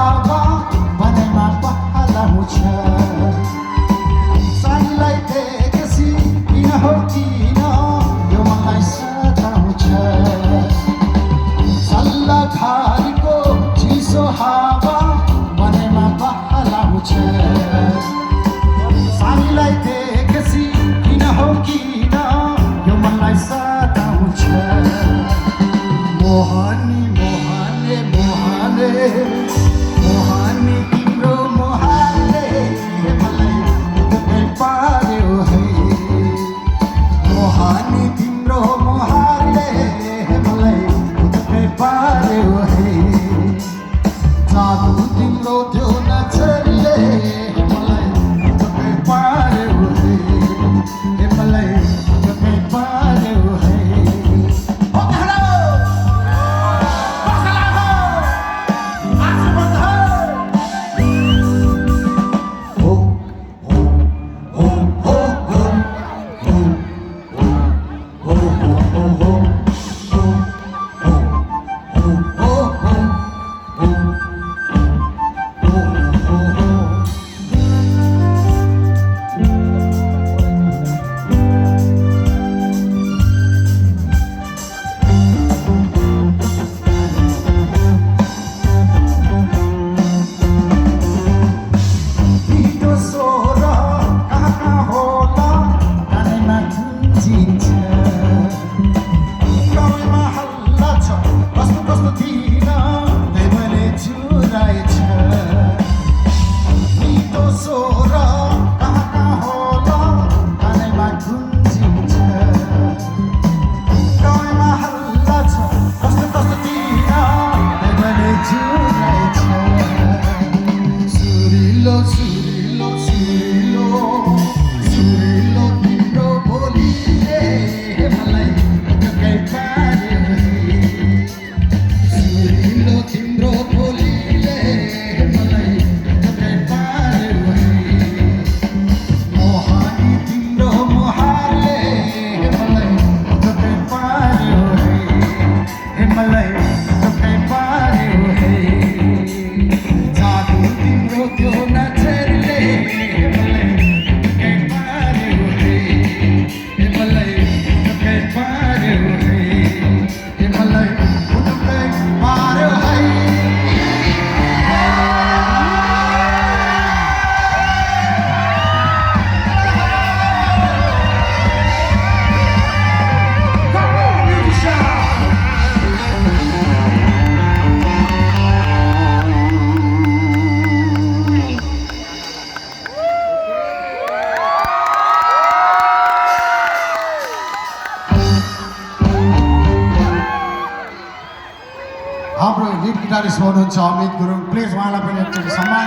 हावा भनेमा पहलाउँछ सानीलाई देखेपछि किन हो किन यो मलाई सताउँछ सल्लाघारीको चिसो हावा भनेमा पहलाउँछ सानीलाई देखेपछि किन हो किन यो मलाई सताउँछ मोहनी मोहने मोहने मोहनी तिम्रो मोहले मलाई उतै पार्यो है मोहनी तिम्रो मोहले मलाई उतै पार्यो है जादु तिम्रो त्यो नजरले मलाई उतै पार्यो है मलाई उतै पार्यो है हाम्रो लिड गिटारिस्ट हुनुहुन्छ अमित गुरुङ प्लिज उहाँलाई पनि एकचोटि सम्मान